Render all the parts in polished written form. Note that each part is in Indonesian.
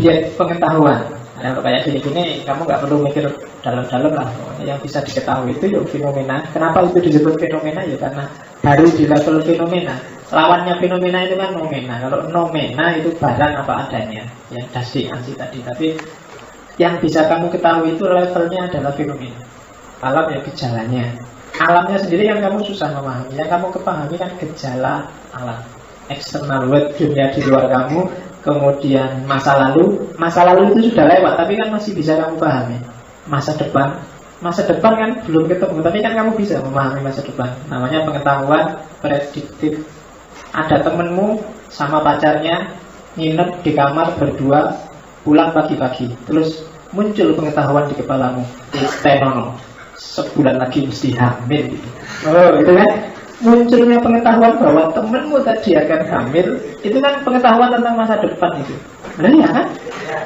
Objek pengetahuan. Nah, kalau kayak gini-gini kamu nggak perlu mikir dalam-dalam lah. Yang bisa diketahui itu ya fenomena. Kenapa itu disebut fenomena? Ya karena baru di level fenomena. Lawannya fenomena itu kan nomena. Kalau nomena itu barang apa adanya, yang dasi ansi tadi. Tapi yang bisa kamu ketahui itu levelnya adalah fenomena. Alam ya gejalanya. Alamnya sendiri yang kamu susah memahami. Yang kamu kepahami kan gejala alam. External world, dunia di luar kamu. Kemudian masa lalu itu sudah lewat, tapi kan masih bisa kamu pahami. Masa depan kan belum ketemu, tapi kan kamu bisa memahami masa depan. Namanya pengetahuan prediktif. Ada temenmu sama pacarnya nginep di kamar berdua, pulang pagi-pagi, terus muncul pengetahuan di kepalamu, Tenono, sebulan lagi mesti hamil gitu. Oh, itu kan munculnya pengetahuan bahwa temenmu tadi akan hamil, itu kan pengetahuan tentang masa depan itu. Nah ya kan?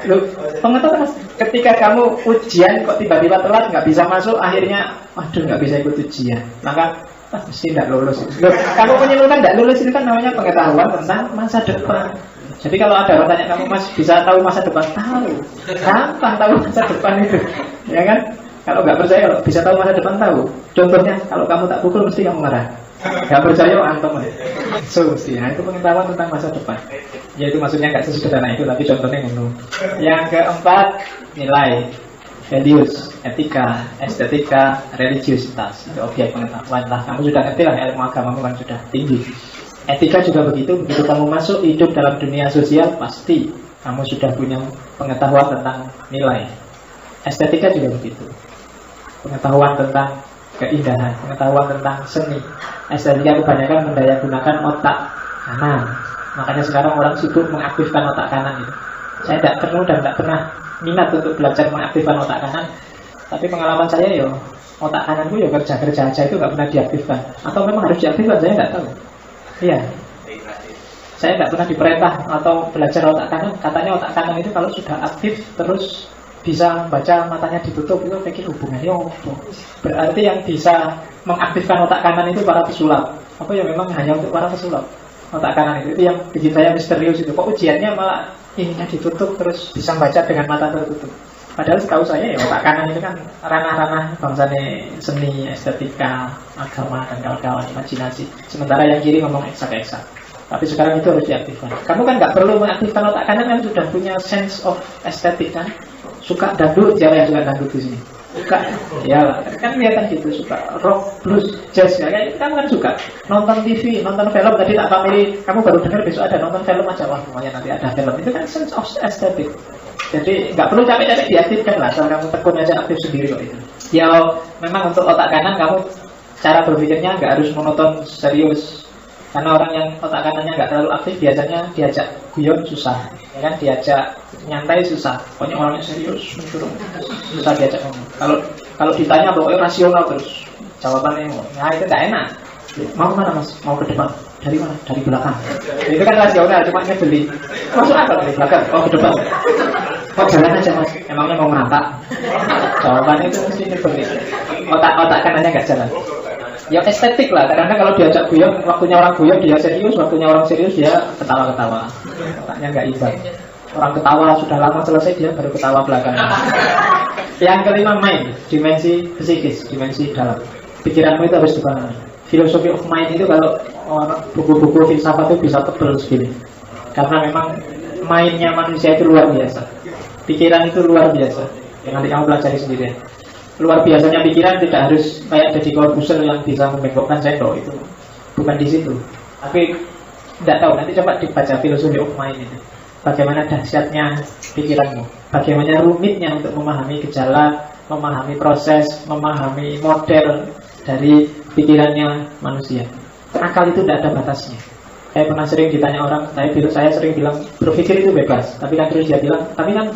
Loh, pengetahuan ketika kamu ujian kok tiba-tiba telat nggak bisa masuk, akhirnya waduh nggak bisa ikut ujian, maka mesti nggak lulus. Loh, kamu menyeluruhkan nggak lulus itu kan namanya pengetahuan tentang masa depan. Jadi kalau ada orang tanya kamu masih bisa tahu masa depan, tahu, gampang tahu masa depan itu, ya kan? Kalau nggak percaya, kalau bisa tahu masa depan tahu. Contohnya, kalau kamu tak pukul mesti kamu marah. Gak percaya antum solusi. Nah itu pengetahuan tentang masa depan. Ya itu maksudnya gak sesederhana itu, tapi contohnya menurut. Yang keempat, nilai, values, etika, estetika, religiusitas. Itu objek pengetahuan lah. Kamu sudah ngerti lah, ilmu agama kan sudah tinggi. Etika juga begitu. Begitu kamu masuk hidup dalam dunia sosial, pasti kamu sudah punya pengetahuan tentang nilai. Estetika juga begitu. Pengetahuan tentang keindahan, pengetahuan tentang seni. Estetika kebanyakan mendayagunakan otak kanan. Makanya sekarang orang sibuk mengaktifkan otak kanan itu. Saya tidak perlu dan tidak pernah minat untuk belajar mengaktifkan otak kanan. Tapi pengalaman saya ya, otak kananku ya kerja-kerja aja itu nggak pernah diaktifkan. Atau memang harus diaktifkan, saya nggak tahu. Iya. Saya nggak pernah diperintah atau belajar otak kanan. Katanya otak kanan itu kalau sudah aktif terus bisa baca matanya ditutup, itu pikir hubungannya apa? Berarti yang bisa mengaktifkan otak kanan itu para pesulap. Apa ya memang hanya untuk para pesulap? Otak kanan itu yang bikin saya misterius itu. Kok ujiannya malah ininya ditutup terus bisa baca dengan mata tertutup? Padahal setahu saya ya otak kanan itu kan ranah-ranah bangsane seni, estetika, agama dan kawan-kawan, imajinasi. Sementara yang kiri ngomong eksak-eksak. Tapi sekarang itu harus diaktifkan. Kamu kan nggak perlu mengaktifkan otak kanan, kan sudah punya sense of estetik kan? Suka dangdut, siapa yang suka dangdut di sini? Suka, ya kan kelihatan gitu, suka rock, blues, jazz, ya kan suka nonton TV, nonton film. Tadi tak pamili, kamu baru dengar besok ada nonton film aja, wah semuanya nanti ada film. Itu kan sense of aesthetic. Jadi nggak perlu capek-capek diaktifkan lah, asal kamu tekun aja aktif sendiri kok itu. Ya memang untuk otak kanan kamu cara berpikirnya nggak harus monoton serius. Karena orang yang otak kanannya nggak terlalu aktif biasanya diajak guyon susah, ya kan, diajak nyantai susah. Pokoknya orangnya serius, susah diajak ngomong. Kalau ditanya pokoknya rasional terus jawabannya, nah itu nggak enak. Mau mana mas? Mau ke depan? Dari mana? Dari belakang. Itu kan rasional, cuma nyebeli. Masuk akal dari belakang? Oh ke depan. Oh jalan aja mas. Emangnya mau merangkak? Jawabannya itu mesti nyebeli. Otak kanannya nggak jalan. Ya estetik lah, karena kalau diajak guyon, waktunya orang guyon dia serius, waktunya orang serius dia ketawa-ketawa. Otaknya nggak imbang. Orang ketawa sudah lama selesai, dia baru ketawa belakangan. Yang kelima, mind, dimensi psikis, dimensi dalam. Pikiranmu itu harus dibangun. Philosophy of mind itu kalau buku-buku filsafat itu bisa tebel segini. Karena memang mindnya manusia itu luar biasa. Pikiran itu luar biasa. Yang nanti kamu pelajari sendiri. Luar biasanya pikiran tidak harus kayak Deddy Corbuzier yang bisa membengkokkan sendok, itu bukan di situ. Tapi tidak tahu, nanti coba dibaca Philosophy of Mind itu. Bagaimana dahsyatnya pikiranmu, bagaimana rumitnya untuk memahami gejala, memahami proses, memahami model dari pikirannya manusia. Akal itu tidak ada batasnya. Saya pernah sering ditanya orang, saya sering bilang berpikir itu bebas, tapi kan terus dia bilang, tapi kan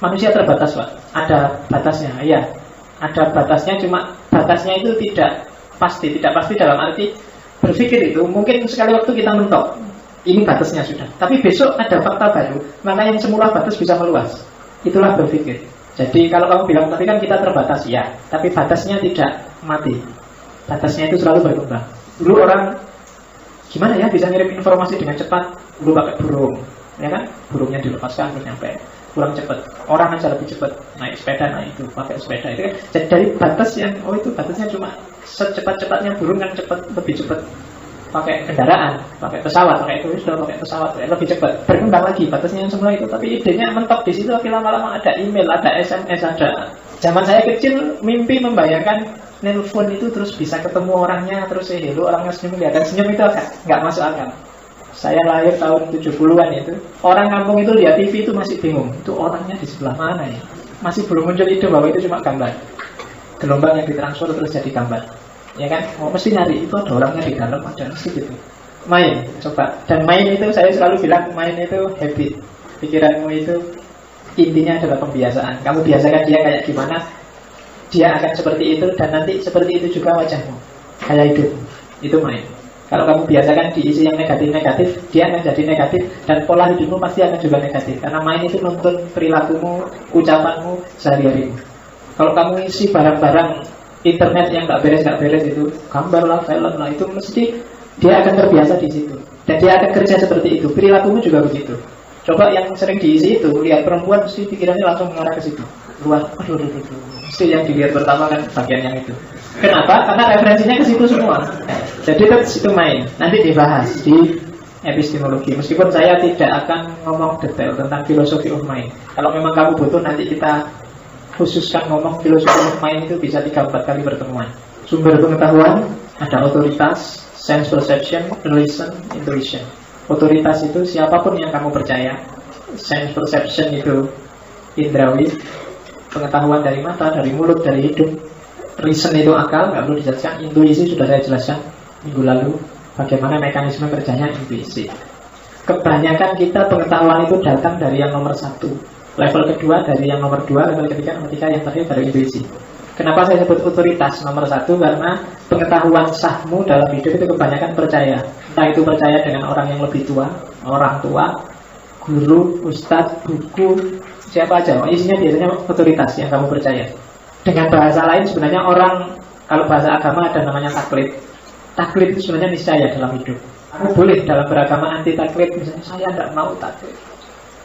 manusia terbatas Pak, ada batasnya. Iya, ada batasnya, cuma batasnya itu tidak pasti dalam arti berpikir itu mungkin sekali waktu kita mentok, ini batasnya sudah, tapi besok ada fakta baru, maka yang semula batas bisa meluas. Itulah berpikir. Jadi kalau kamu bilang tapi kan kita terbatas, ya, tapi batasnya tidak mati, batasnya itu selalu berkembang. Dulu orang gimana ya bisa ngirim informasi dengan cepat, dulu pakai burung. ya kan? Burungnya dilepaskan terus nyampe, kurang cepat. Orang aja lebih cepat naik sepeda, naik itu pakai sepeda itu kan. Jadi dari batas yang itu batasnya cuma secepat-cepatnya burung kan cepat, lebih cepat pakai kendaraan, pakai pesawat, pakai itu sudah pakai pesawat lebih cepat. Berkembang lagi batasnya yang semula itu, tapi idenya mentok di situ. Tapi lama-lama ada email, ada SMS, ada. Zaman saya kecil mimpi membayangkan nelpon itu terus bisa ketemu orangnya, terus hello orangnya senyum, kelihatan senyum itu agak nggak masuk akal. Saya lahir tahun 70-an itu, orang kampung itu lihat TV itu masih bingung, itu orangnya di sebelah mana ya? Masih belum muncul ide bahwa itu cuma gambar, gelombang yang ditransfer terus jadi gambar, ya kan? Mesti nyari itu ada orangnya di dalam, ada mesti gitu. Main, coba. Dan main itu saya selalu bilang main itu habit. Pikiranmu itu intinya adalah pembiasaan. Kamu biasakan dia kayak gimana, dia akan seperti itu, dan nanti seperti itu juga wajahmu, kayak hidup. Itu main. Kalau kamu biasakan diisi yang negatif-negatif, dia akan jadi negatif, dan pola hidupmu pasti akan juga negatif. Karena main itu nuntun perilakumu, ucapanmu, sehari-harimu. Kalau kamu isi barang-barang internet yang nggak beres itu, gambar lah, film lah, itu mesti dia akan terbiasa di situ. Dan dia akan kerja seperti itu. Perilakumu juga begitu. Coba yang sering diisi itu, lihat perempuan mesti pikirannya langsung mengarah ke situ. Luar, aduh. Mesti yang dilihat pertama kan bagian yang itu. Kenapa? Karena referensinya ke situ semua. Jadi itu main. Nanti dibahas di epistemologi. Meskipun saya tidak akan ngomong detail tentang filosofi of mind. Kalau memang kamu butuh, nanti kita khususkan ngomong filosofi of mind itu bisa 3-4 kali pertemuan. Sumber pengetahuan, ada otoritas, sense perception, reason, intuition. Otoritas itu siapapun yang kamu percaya. Sense perception itu indrawi, pengetahuan dari mata, dari mulut, dari hidung. Reason itu akal, nggak perlu dijelaskan. Intuisi sudah saya jelaskan minggu lalu, bagaimana mekanisme kerjanya intuisi. Kebanyakan kita pengetahuan itu datang dari yang nomor 1, level kedua dari yang nomor 2, level ketiga, nomor 3, yang terakhir dari intuisi. Kenapa saya sebut otoritas nomor 1? Karena pengetahuan sahmu dalam hidup itu kebanyakan percaya. Entah itu percaya dengan orang yang lebih tua, orang tua, guru, ustadz, buku, siapa aja. Isinya biasanya otoritas yang kamu percaya. Dengan bahasa lain sebenarnya orang, kalau bahasa agama ada namanya taklid. Taklid itu sebenarnya niscaya dalam hidup. Kamu boleh dalam beragama anti taklid, misalnya saya tidak mau taklid.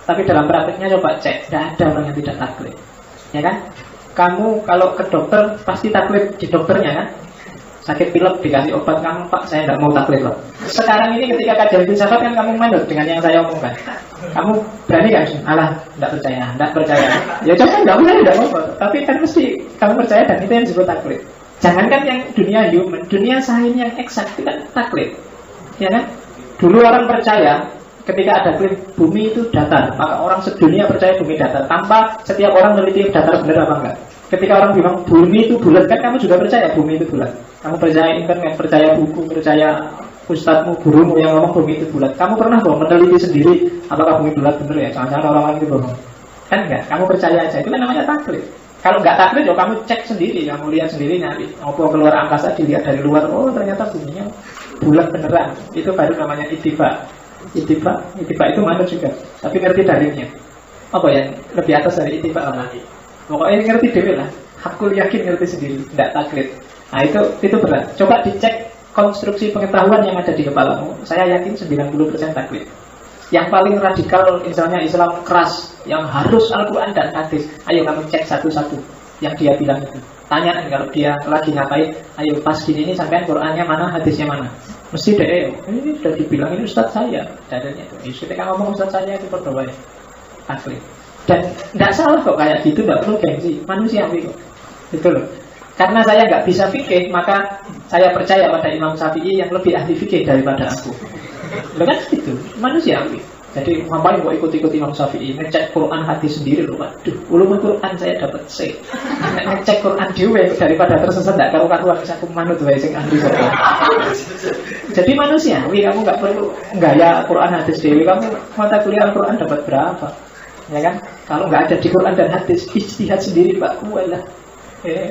Tapi dalam prakteknya coba cek, tidak ada orang yang tidak taklid, ya kan? Kamu kalau ke dokter pasti taklid di dokternya kan? Sakit pilek dikasih obat, kamu Pak saya tidak mau taklid loh. Sekarang ini ketika kajian filsafat kan kamu manut dengan yang saya omongkan. Kamu berani kan? Alah, tidak percaya. Ya coba tidak percaya, tidak apa-apa. Tapi kan mesti kamu percaya, dan itu yang disebut taklid. Jangankan yang dunia human, dunia sains yang eksak itu kan taklid, ya kan? Dulu orang percaya ketika ada klaim bumi itu datar, maka orang sedunia percaya bumi datar, tanpa setiap orang meneliti datar benar apa enggak. Ketika orang bilang bumi itu bulat, kan kamu juga percaya bumi itu bulat. Kamu percaya internet, percaya buku, percaya ustadzmu, gurumu yang ngomong bumi itu bulat. Kamu pernah kok meneliti sendiri apakah bumi bulat benar ya? Jangan-jangan orang-orang itu bohong. Kan enggak, kamu percaya aja. Itu kan namanya taklid. Kalau enggak taklid, ya kamu cek sendiri, kamu lihat sendiri nanti. Apa keluar angkasa dilihat dari luar, oh ternyata buminya bulat beneran. Itu baru namanya ittiba. Ittiba itu manut juga, tapi ngerti dalilnya. Apa yang lebih atas dari ittiba lagi? Pokoknya ngerti dewe lah. Hakul yakin ngerti sendiri, tidak taklid. Nah itu berat. Coba dicek konstruksi pengetahuan yang ada di kepalamu. Saya yakin 90% taklid. Yang paling radikal, misalnya Islam keras, yang harus Al-Quran dan hadis. Ayo kamu cek satu-satu yang dia bilang itu. Tanyaan kalau dia lagi ngapain. Ayo pas gini ini sampean Qurannya mana, hadisnya mana. Mesti deh, ini sudah dibilang ini ustadz saya. Dadanya itu. Ketika ngomong ustadz saya itu berdoa taklid. Dan tidak salah kok kayak gitu, tidak perlu gengsi, manusiawi kok. Itu loh. Karena saya nggak bisa fikih, maka saya percaya pada Imam Syafi'i yang lebih ahli fikih daripada aku. Loh kan gitu, manusiawi. Jadi ngapain kok ikut-ikut Imam Syafi'i, ngecek Quran hadis sendiri loh. Waduh, ulumul Quran saya dapat C. Ngecek Quran juga daripada tersesat tidak karu-karuan aku manut wae sing ahli Quran. Jadi manusiawi, kamu nggak perlu gaya Quran hadis dewi, kamu mata kuliah Al-Quran dapat berapa? Ya kan? Kalau nggak ada di Quran dan hadis, ijtihad sendiri Pak lah.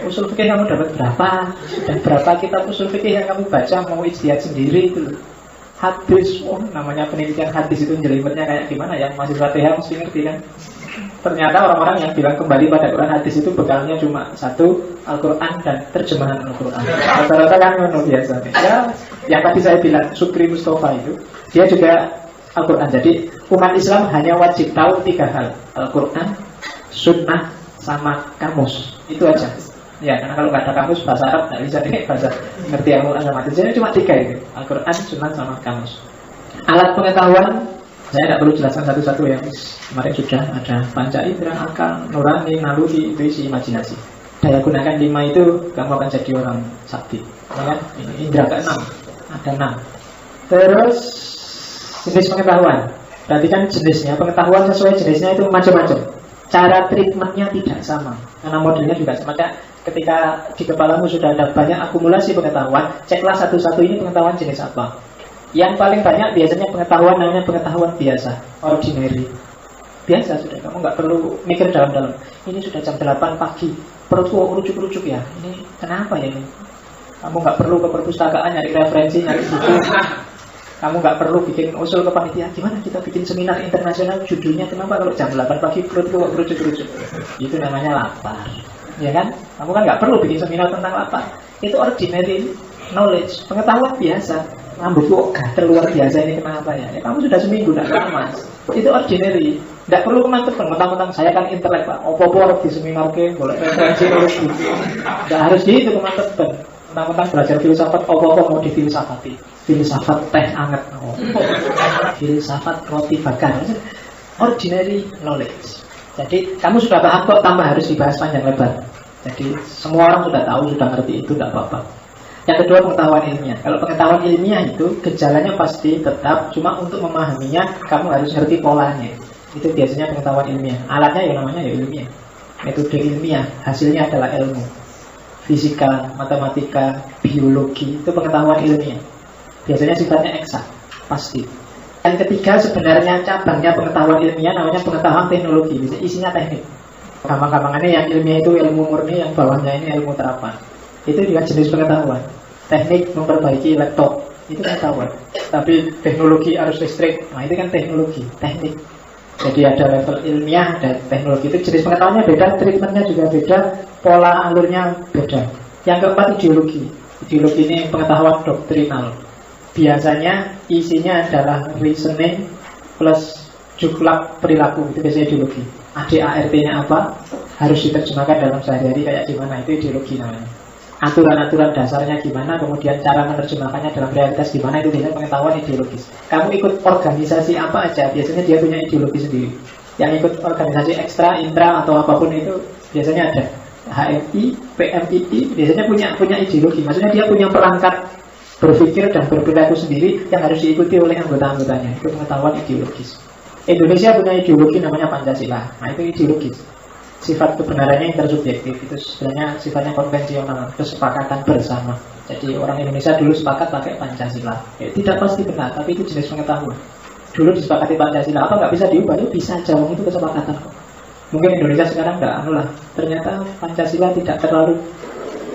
Usul fikih kamu dapat berapa? Dan berapa kitab usul fikih yang kamu baca mau ijtihad sendiri itu loh. Hadis, namanya penelitian hadis itu jelimetnya kayak gimana ya? Masih TH mesti ngerti kan? Ternyata orang-orang yang bilang kembali pada Quran hadis itu bekalnya cuma satu, Al-Quran dan terjemahan Al-Quran. Rata-rata kan biasa. Ya, yang tadi saya bilang Supri Mustafa itu, dia juga Al-Quran. Jadi umat Islam hanya wajib tahu 3 hal: Al-Quran, Sunnah, sama kamus. Itu aja. Ya, karena kalau nggak ada kamus bahasa Arab nggak bisa deh bahasa ngerti Al-Quran sama itu. Jadi cuma 3 itu: Al-Quran, Sunnah, sama kamus. Alat pengetahuan saya tidak perlu jelaskan satu-satu ya. Kemarin sudah ada panca indera, akal, nurani, naluri, intuisi, imajinasi. Daya gunakan 5 itu kamu akan jadi orang sakti. Ya, ini indera ke-6 ada 6. Terus jenis pengetahuan. Berarti kan jenisnya, pengetahuan sesuai jenisnya itu macam-macam. Cara treatmentnya tidak sama, karena modelnya juga sama. Ketika di kepalamu sudah ada banyak akumulasi pengetahuan, ceklah satu-satu ini pengetahuan jenis apa. Yang paling banyak biasanya pengetahuan namanya pengetahuan biasa, ordinary. Biasa sudah, kamu nggak perlu mikir dalam-dalam. Ini sudah jam 8 pagi, perutku rujuk-rujuk ya. Ini kenapa ya ini? Kamu nggak perlu ke perpustakaan nyari referensi, nyari buku. Kamu nggak perlu bikin usul ke panitia. Gimana kita bikin seminar internasional, judulnya kenapa kalau jam 8 pagi perutku rujuk-rujuk? Itu namanya lapar, ya kan? Kamu kan nggak perlu bikin seminar tentang lapar. Itu ordinary knowledge, pengetahuan biasa. Rambutku gatel luar biasa ini kenapa ya? Ya kamu sudah seminggu nggak keramas. Itu ordinary. Tidak perlu kemantep, mentang-mentang saya kan intelek pak. Opo-opo harus di seminar ke, boleh referensi harus gitu. Tidak harus gitu kemantep. Mentang-mentang belajar filsafat, opo-opo mau di filsafati. Filsafat teh anget, filsafat roti bakar. Ordinary knowledge. Jadi kamu sudah paham kok, tambah harus dibahas panjang lebar. Jadi semua orang sudah tahu, sudah ngerti itu, tidak apa-apa. Yang kedua pengetahuan ilmiah. Kalau pengetahuan ilmiah itu gejalanya pasti tetap, cuma untuk memahaminya kamu harus ngerti polanya. Itu biasanya pengetahuan ilmiah. Alatnya ya namanya ya ilmiah. Metode ilmiah, hasilnya adalah ilmu. Fisika, matematika, biologi, itu pengetahuan ilmiah. Biasanya sifatnya eksak, pasti. Yang ketiga sebenarnya cabangnya pengetahuan ilmiah namanya pengetahuan teknologi. Jadi isinya teknik. Gampang-gampangannya yang ilmiah itu ilmu murni, yang bawahnya ini ilmu terapan. Itu juga jenis pengetahuan. Teknik memperbaiki laptop, itu pengetahuan. Tapi teknologi arus listrik, nah itu kan teknologi, teknik. Jadi ada level ilmiah dan teknologi. Itu jenis pengetahuannya beda, treatmentnya juga beda, pola alurnya beda. Yang keempat ideologi. Ideologi ini pengetahuan doktrinal. Biasanya isinya adalah reasoning plus juklak perilaku. Itu biasanya ideologi. ADART-nya apa? Harus diterjemahkan dalam sehari-hari kayak gimana, itu ideologi namanya. Aturan-aturan dasarnya gimana, kemudian cara menerjemahkannya dalam realitas gimana, itu biasanya pengetahuan ideologis. Kamu ikut organisasi apa aja, biasanya dia punya ideologi sendiri. Yang ikut organisasi ekstra, intra, atau apapun itu biasanya ada. HMI, PMII, biasanya punya ideologi. Maksudnya dia punya perangkat berpikir dan berperilaku sendiri yang harus diikuti oleh anggota-anggotanya. Itu pengetahuan ideologis. Indonesia punya ideologi namanya Pancasila. Nah itu ideologis. Sifat kebenarannya intersubjektif, itu sebenarnya sifatnya konvensional, kesepakatan bersama. Jadi orang Indonesia dulu sepakat pakai Pancasila. Tidak pasti benar, tapi itu jenis pengetahuan. Dulu disepakati Pancasila, apa nggak bisa diubah? Ya bisa aja, itu kesepakatan kok. Mungkin Indonesia sekarang nggak lah. Ternyata Pancasila tidak terlalu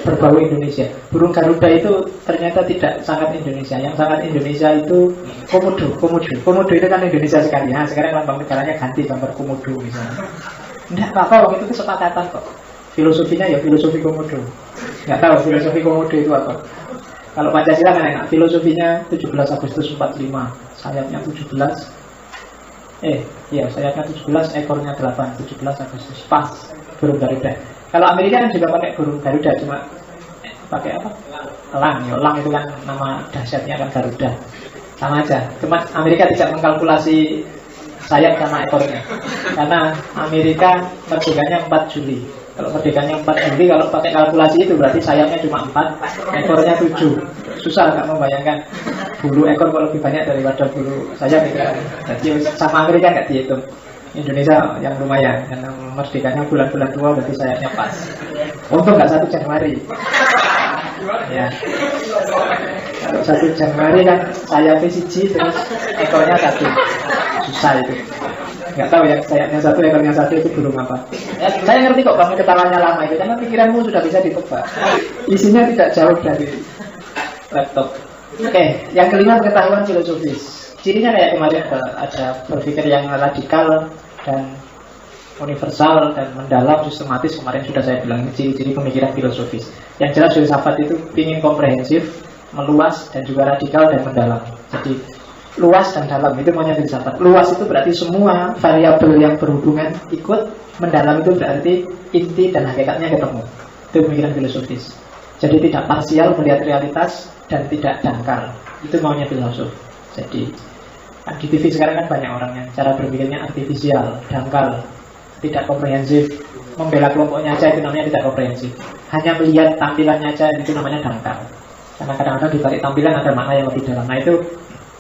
berbau Indonesia. Burung Garuda itu ternyata tidak sangat Indonesia. Yang sangat Indonesia itu komodo. Komodo itu kan Indonesia sekali. Nah, sekarang lambang negaranya ganti gambar komodo misalnya. Enggak apa-apa, itu kesepakatan kok. Filosofinya ya filosofi komodo. Nggak tahu filosofi komodo itu apa. Kalau Pancasila kan enak, filosofinya 17 Agustus 45, sayapnya 17. Sayapnya 17, ekornya 8, 17 Agustus. Pas, burung Garuda. Kalau Amerika kan juga pakai burung Garuda, cuma pakai apa? Elang. Ya, elang itu kan nama dahsyatnya kan Garuda. Sama aja. Cuma Amerika tidak mengkalkulasi sayap sama ekornya. Karena Amerika merdekanya 4 Juli. Kalau merdekanya 4 Juli, kalau pakai kalkulasi itu berarti sayapnya cuma 4, ekornya 7. Susah nggak membayangkan bulu ekor kalau lebih banyak daripada bulu sayap itu. Jadi sama Amerika nggak dihitung. Indonesia yang lumayan, karena merdekanya bulan-bulan 2 berarti sayapnya pas. Untung nggak 1 Januari. Ya. Kalau 1 Januari kan sayapnya 1, terus ekornya 1. Susah itu. Nggak tahu ya, sayapnya 1, ekornya 1 itu burung apa. Ya, saya ngerti kok kamu ketawanya lama itu, karena pikiranmu sudah bisa ditebak. Isinya tidak jauh dari laptop. Oke, yang kelima pengetahuan filosofis. Cirinya kayak kemarin ada berpikir yang radikal dan universal dan mendalam, sistematis. Kemarin sudah saya bilang ciri-ciri pemikiran filosofis. Yang jelas filsafat itu ingin komprehensif, meluas dan juga radikal dan mendalam. Jadi Luas dan dalam, itu maunya filsafat. Luas itu berarti semua variabel yang berhubungan ikut. Mendalam itu berarti inti dan hakikatnya ketemu. Itu pemikiran filosofis. Jadi tidak parsial melihat realitas dan tidak dangkal. Itu maunya filosof. Jadi di TV sekarang kan banyak orang yang cara berpikirnya artifisial, dangkal, tidak komprehensif. Membela kelompoknya aja itu namanya tidak komprehensif. Hanya melihat tampilannya aja itu namanya dangkal. Karena kadang-kadang di balik tampilan ada makna yang lebih dalam. Nah itu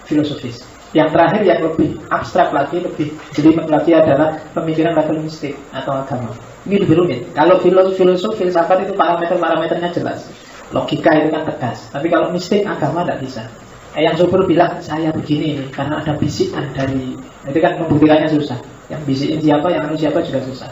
filosofis. Yang terakhir yang lebih abstrak lagi, lebih jelimet lagi adalah pemikiran level mistik atau agama. Ini lebih rumit. Kalau filosof, filsafat itu parameter-parameternya jelas. Logika itu kan tegas. Tapi kalau mistik, agama tidak bisa. Yang subur bilang saya begini karena ada bisikan dari, itu kan membuktikannya susah. Yang bisikin siapa, yang siapa juga susah.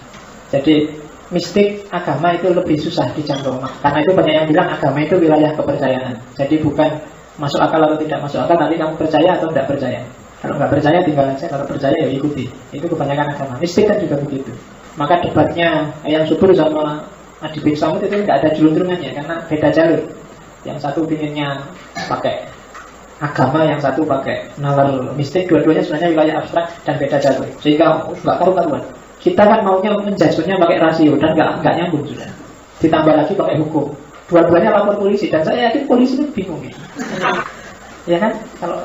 Jadi mistik agama itu lebih susah dijangkau. Karena itu banyak yang bilang agama itu wilayah kepercayaan. Jadi bukan masuk akal atau tidak masuk akal, nanti kamu percaya atau tidak percaya. Kalau nggak percaya tinggal aja, kalau percaya ya ikuti. Itu kebanyakan agama. Mistik kan juga begitu. Maka debatnya yang subur sama Adi bin Samud itu nggak ada jeluntrungannya karena beda jalur. Yang satu pinginnya pakai agama, yang satu pakai nalar mistik. Dua-duanya sebenarnya wilayah abstrak dan beda jalur. Sehingga nggak karu-karuan. Kita kan maunya menjudge-nya pakai rasio dan nggak nyambung sudah. Ditambah lagi pakai hukum. Dua-duanya lapor polisi dan saya yakin polisi itu bingung gitu. Ya kan, kalau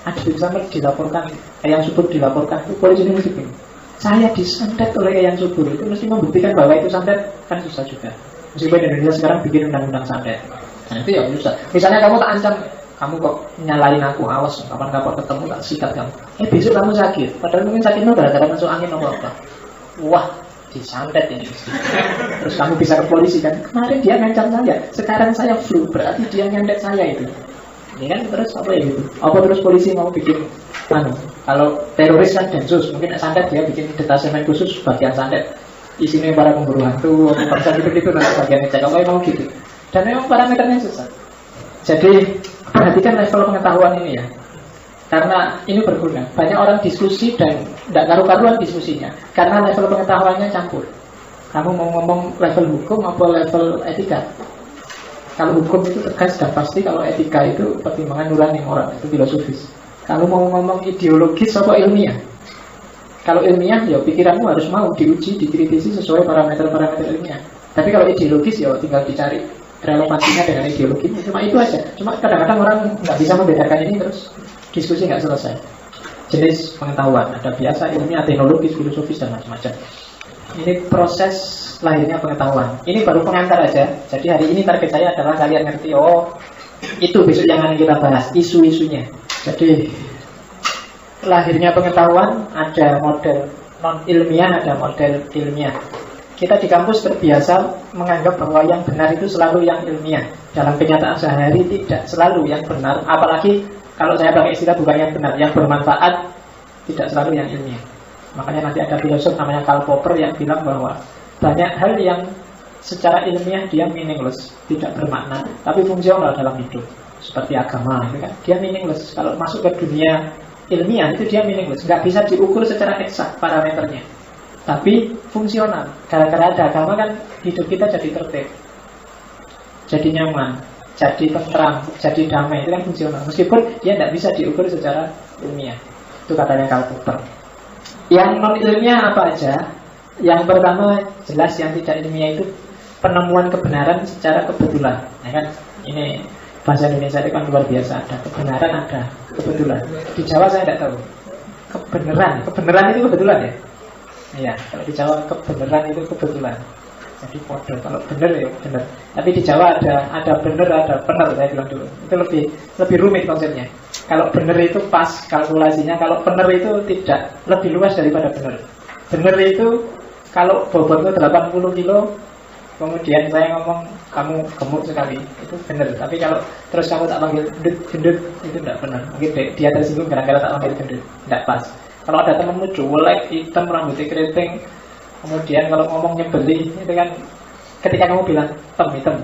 Adi bin Samud dilaporkan, yang subur dilaporkan, itu polisi ini mesti bingung. Saya disantet oleh yang subur, itu mesti membuktikan bahwa itu santet, kan susah juga. Meskipun Indonesia sekarang bikin undang-undang santet, nah itu ya susah. Misalnya kamu tak ancam, kamu kok nyalain aku, awas kapan-kapan ketemu tak sikat kamu. Besok kamu sakit, padahal mungkin sakitmu gara-gara masuk angin atau apa. Wah, disantet ini. Terus kamu bisa ke polisi kan, kemarin dia ngancam saya, sekarang saya flu, berarti dia nyandet saya itu. Ini kan terus apa ya gitu? Apa terus polisi mau bikin kalau teroris kan densus, mungkin santet dia bikin detasemen khusus bagian santet. Isinya para pemburu hantu, bangsa gitu-gitu nanti bagian ngecek apa yang mau gitu. Dan memang parameternya susah. Jadi perhatikan level pengetahuan ini ya. Karena ini berguna. Banyak orang diskusi dan tidak karu-karuan diskusinya karena level pengetahuannya campur. Kamu mau ngomong level hukum atau level etika? Kalau hukum itu tegas dan pasti, kalau etika itu pertimbangan nurani orang, itu filosofis. Kalau mau ngomong ideologis atau ilmiah? Kalau ilmiah, ya pikiranmu harus mau diuji, dikritisi sesuai parameter-parameter ilmiah. Tapi kalau ideologis, ya tinggal dicari relevansinya dengan ideologi. Cuma itu aja. Cuma kadang-kadang orang nggak bisa membedakan ini, terus diskusi nggak selesai. Jenis pengetahuan, ada biasa, ilmiah, teknologis, filosofis, dan macam-macam. Ini proses lahirnya pengetahuan. Ini baru pengantar aja. Jadi hari ini target saya adalah kalian ngerti, oh itu besok yang akan kita bahas, isu-isunya. Jadi lahirnya pengetahuan ada model non-ilmiah, ada model ilmiah. Kita di kampus terbiasa menganggap bahwa yang benar itu selalu yang ilmiah. Dalam kenyataan sehari tidak selalu yang benar. Apalagi kalau saya pakai istilah bukan yang benar, yang bermanfaat tidak selalu yang ilmiah. Makanya nanti ada filosof namanya Karl Popper yang bilang bahwa banyak hal yang secara ilmiah dia meaningless, tidak bermakna, tapi fungsional dalam hidup. Seperti agama itu kan, dia meaningless. Kalau masuk ke dunia ilmiah itu dia meaningless, nggak bisa diukur secara eksak parameternya, tapi fungsional. Gara-gara ada agama kan hidup kita jadi tertib, jadi nyaman, jadi tentram, jadi damai. Itu kan fungsional, meskipun dia tidak bisa diukur secara ilmiah. Itu katanya Karl Popper. Yang non ilmiah apa aja? Yang pertama jelas yang tidak ilmiah itu penemuan kebenaran secara kebetulan. Ya kan? Ini bahasa Indonesia itu kan luar biasa. Ada kebenaran, ada kebetulan. Di Jawa saya tidak tahu. Kebenaran itu kebetulan ya? Iya, kalau di Jawa kebenaran itu kebetulan. Jadi kode, kalau benar ya benar. Tapi di Jawa ada benar, ada benar, saya bilang dulu. Itu lebih rumit konsepnya. Kalau benar itu pas kalkulasinya, kalau benar itu tidak, lebih luas daripada benar. Benar itu kalau bobotmu 80 kilo, kemudian saya ngomong kamu gemuk sekali, itu benar. Tapi kalau terus kamu tak panggil gendut, itu tidak benar. Mungkin dia tersinggung gara-gara tak panggil gendut, tidak pas. Kalau ada temanmu cuek, hitam, rambutnya keriting, kemudian kalau ngomong nyebeli, itu kan ketika kamu bilang hitam,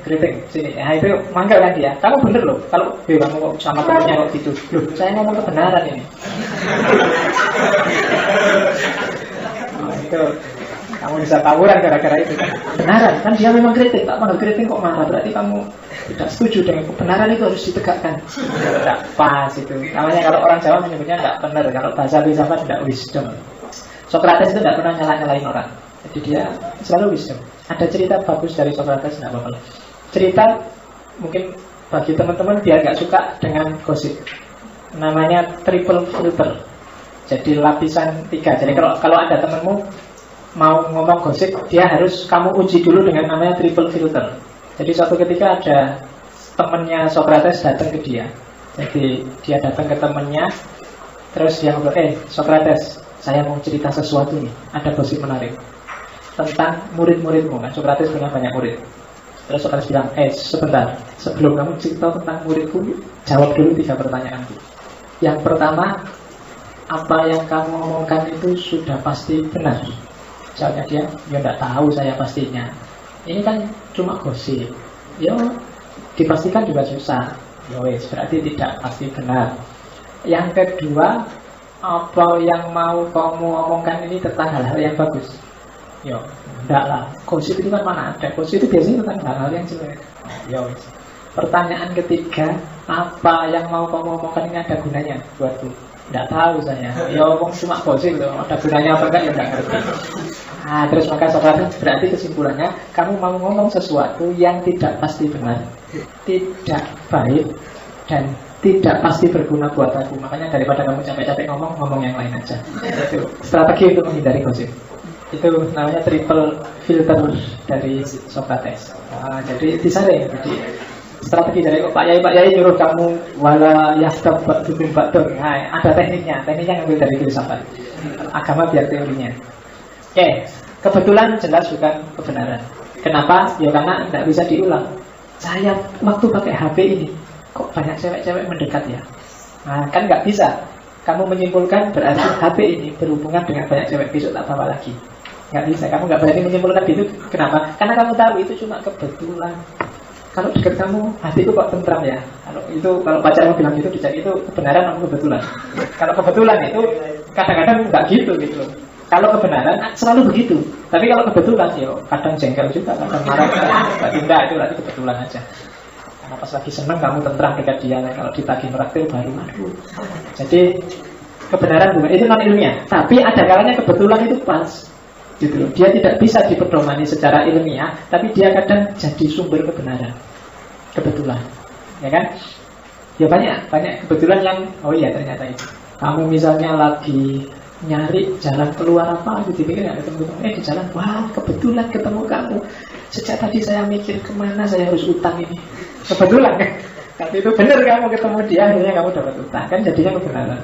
keriting, sini, nah itu manggil kan dia. Kamu bener loh, kalau kamu kok sama temennya kok gitu. Loh, saya ngomong kebenaran ini. Nah, itu Kamu bisa tawuran gara-gara itu kan. Kebenaran, kan dia memang kritik. Tak panggil kritik kok marah, berarti kamu tidak setuju dengan kebenaran itu harus ditegakkan. Tidak pas itu. Namanya kalau orang Jawa menyebutnya tidak benar. Kalau bahasa filsafat tidak wisdom. Sokrates itu tidak pernah nyalain orang. Jadi dia selalu wisdom. Ada cerita bagus dari Sokrates, tidak apa-apa. Cerita mungkin bagi teman-teman dia nggak suka dengan gosip. Namanya triple filter. Jadi lapisan 3. Jadi kalau ada temanmu mau ngomong gosip, dia harus kamu uji dulu dengan namanya triple filter. Jadi suatu ketika ada temannya Sokrates datang ke dia. Jadi dia datang ke temannya, terus dia ngobrol, Sokrates, saya mau cerita sesuatu nih, ada gosip menarik tentang murid-muridmu kan. Sokrates punya banyak murid. Terus Sokrates bilang, sebentar, sebelum kamu cerita tentang muridku, jawab dulu 3 pertanyaanku. Yang pertama, apa yang kamu omongkan itu sudah pasti benar? Jawabnya dia, ya enggak tahu saya pastinya. Ini kan cuma gosip. Ya, dipastikan juga susah. Ya wes, berarti tidak pasti benar. Yang kedua, apa yang mau kamu omongkan ini tentang hal-hal yang bagus? Ya, enggak lah. Gosip itu kan mana ada. Gosip itu biasanya tentang hal-hal yang jelek. Ya wes. Pertanyaan ketiga, apa yang mau kamu omongkan ini ada gunanya buatku? Enggak tahu saya. Ya omong cuma gosip loh. Ada gunanya apa enggak ya enggak ngerti. Nah, terus maka Sokrates berarti kesimpulannya, kamu mau ngomong sesuatu yang tidak pasti benar, tidak baik, dan tidak pasti berguna buat aku. Makanya daripada kamu capek-capek ngomong yang lain aja. Itu strategi untuk menghindari gosip. Itu namanya triple filter dari Sokrates. Nah, jadi disaring. Jadi strategi dari Pak Yai nyuruh kamu wala yastab ba'dukum ba'dun. Nah, ada tekniknya ngambil dari filsafat. Agama biar teorinya. Oke, kebetulan jelas bukan kebenaran. Kenapa? Ya karena tidak bisa diulang. Saya waktu pakai HP ini, kok banyak cewek-cewek mendekat ya? Nah, kan nggak bisa. Kamu menyimpulkan berarti HP ini berhubungan dengan banyak cewek, besok tak bawa lagi. Nggak bisa, kamu nggak berani menyimpulkan itu. Kenapa? Karena kamu tahu itu cuma kebetulan. Kalau dekat kamu, hatiku kok tentram ya. Kalau pacarmu bilang gitu, dicari itu kebenaran atau kebetulan. Kalau kebetulan itu kadang-kadang nggak gitu. Kalau kebenaran selalu begitu. Tapi kalau kebetulan ya kadang jengkel juga, kadang marah. Tapi enggak, itu berarti kebetulan aja. Karena pas lagi seneng kamu tentram dekat dia. Kalau ditagih traktir baru aduh. Jadi kebenaran bukan itu non ilmiah. Tapi ada kalanya kebetulan itu pas. Gitu loh. Dia tidak bisa dipedomani secara ilmiah, tapi dia kadang jadi sumber kebenaran. Kebetulan. Ya kan? Ya banyak kebetulan yang ternyata itu. Kamu misalnya lagi nyari jalan keluar apa gitu, dipikir nggak ketemu, di jalan, wah kebetulan ketemu kamu. Sejak tadi saya mikir kemana saya harus utang ini, kebetulan kan? Tapi itu benar kamu ketemu dia, akhirnya kamu dapat utang, kan jadinya kebenaran.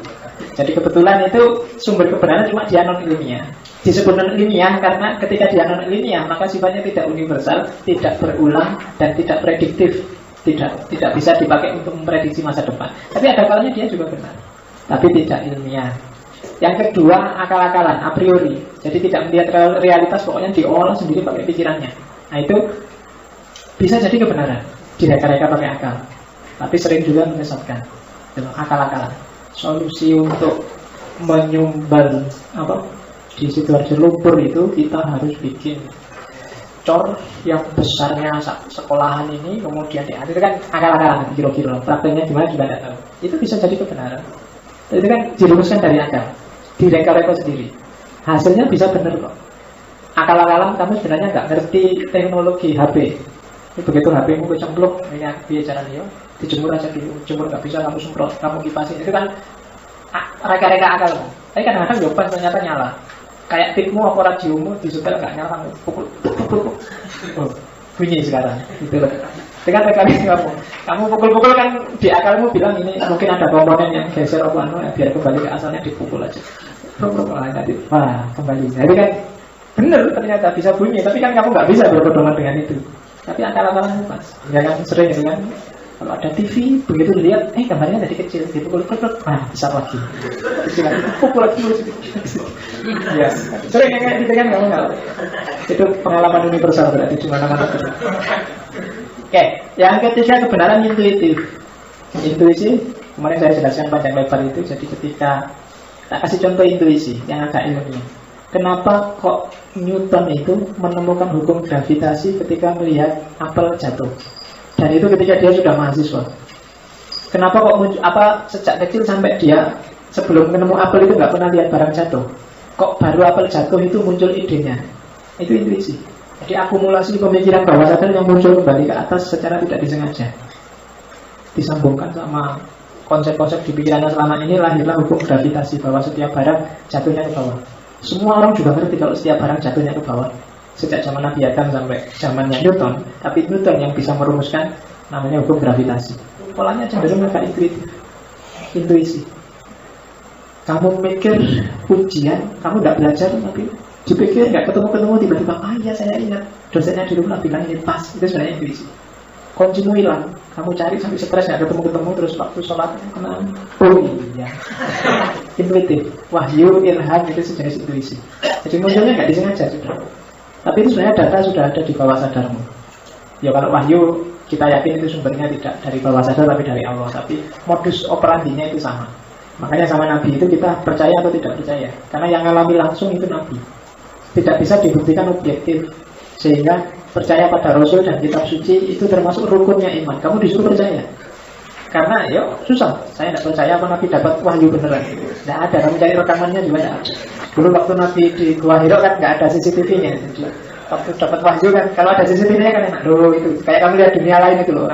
Jadi kebetulan itu sumber kebenaran, cuma dia non ilmiah. Disebut non ilmiah karena ketika dia non ilmiah maka sifatnya tidak universal, tidak berulang dan tidak prediktif, tidak bisa dipakai untuk memprediksi masa depan. Tapi ada kalanya dia juga benar, tapi tidak ilmiah. Yang kedua, akal-akalan, a priori. Jadi tidak melihat realitas, pokoknya diolah sendiri pakai pikirannya. Nah itu bisa jadi kebenaran, direka-reka pakai akal. Tapi sering juga menyesatkan dengan akal-akalan. Solusi untuk menyumbal di Sidoarjo lumpur itu kita harus bikin cor yang besarnya sekolahan ini, kemudian itu kan akal-akalan, kira-kira prakteknya gimana juga tidak tahu. Itu bisa jadi kebenaran. Itu kan dirumuskan dari akal, direka-reka sendiri. Hasilnya bisa benar kok. Akal-akalan kamu sebenarnya nggak ngerti teknologi HP. Ini begitu HP-mu kecemplung, ini biar jalan dia, dijemur aja dulu, jemur nggak bisa kamu semprot, kamu kipasin. Itu kan reka-reka akalmu. Tapi kadang-kadang jawaban ternyata nyala. Kayak tipmu atau radiomu disetel nggak nyala, kamu pukul. Bunyi sekarang. Gitu loh. Dengan reka-reka kamu pukul-pukul kan di akalmu bilang ini mungkin ada komponen yang geser atau biar kembali ke asalnya dipukul aja. Wah kembali. Jadi kan benar ternyata bisa bunyi, tapi kan kamu nggak bisa berpedoman dengan itu. Tapi akal-akalan pas. Ya kan sering itu kan. Kalau ada TV begitu dilihat, gambarnya dari kecil, dipukul, besar lagi. Pukul lagi. Ya, sering kayak gitu kan kamu nggak. Itu pengalaman universal berarti di mana-mana. Oke, yang ketiga kebenaran intuitif. Intuisi, kemarin saya jelaskan panjang lebar itu. Jadi ketika tak kasih contoh intuisi yang agak ilmiah. Kenapa kok Newton itu menemukan hukum gravitasi ketika melihat apel jatuh. Dan itu ketika dia sudah mahasiswa. Kenapa kok muncul, sejak kecil sampai dia sebelum menemu apel itu nggak pernah lihat barang jatuh? Kok baru apel jatuh itu muncul idenya? Itu intuisi. Jadi akumulasi pemikiran bawah sadar yang muncul kembali ke atas secara tidak disengaja, disambungkan sama konsep-konsep di pikirannya selama ini, lahirlah hukum gravitasi bahwa setiap barang jatuhnya ke bawah. Semua orang juga ngerti kalau setiap barang jatuhnya ke bawah, sejak zaman Nabi Adam sampai zamannya Newton. Tapi Newton yang bisa merumuskan namanya hukum gravitasi. Polanya cenderung agak intuisi. Kamu mikir ujian, kamu tidak belajar, tapi dipikir nggak ketemu-ketemu, tiba-tiba iya saya ingat dosennya di rumah bilang ini pas. Itu sebenarnya intuisi. Kuncimu hilang, kamu cari sampai stres nggak ketemu-ketemu, terus waktu sholat kenal, oh iya, intuitif, wahyu, ilham, itu sejenis intuisi. Jadi munculnya nggak disengaja sudah. Tapi itu sebenarnya data sudah ada di bawah sadarmu. Ya kalau wahyu kita yakin itu sumbernya tidak dari bawah sadar tapi dari Allah. Tapi modus operandinya itu sama. Makanya sama Nabi itu kita percaya atau tidak percaya. Karena yang alami langsung itu Nabi. Tidak bisa dibuktikan objektif. Sehingga percaya pada Rasul dan kitab suci itu termasuk rukunnya iman. Kamu disuruh percaya. Karena ya susah. Saya tidak percaya apa Nabi dapat wahyu beneran. Tidak ada. Kamu cari rekamannya juga tidak ada. Dulu waktu Nabi di Gua Hira kan nggak ada CCTV-nya. Jadi waktu dapat wahyu kan, kalau ada CCTV-nya kan enak. Loh itu kayak kamu lihat dunia lain itu loh.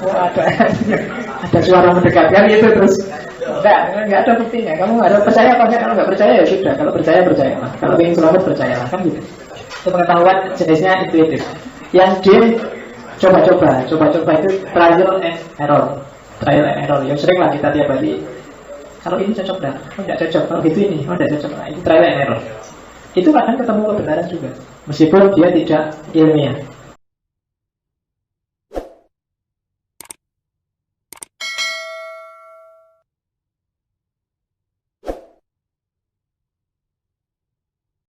Oh ada suara mendekatkan itu terus. Enggak ada buktinya. Kamu harus percaya apa enggak? Kalau enggak percaya ya sudah. Kalau percaya percayalah. Kalau ingin selamat percayalah kan gitu. Itu pengetahuan jenisnya intuitif. Yang D coba-coba itu trial and error. Trial and error. Yang sering lah kita tiap hari. Kalau ini cocok dah, oh enggak cocok. Kalau gitu ini, oh enggak cocok. Nah, itu trial and error. Itu kadang ketemu kebenaran juga. Meskipun dia tidak ilmiah.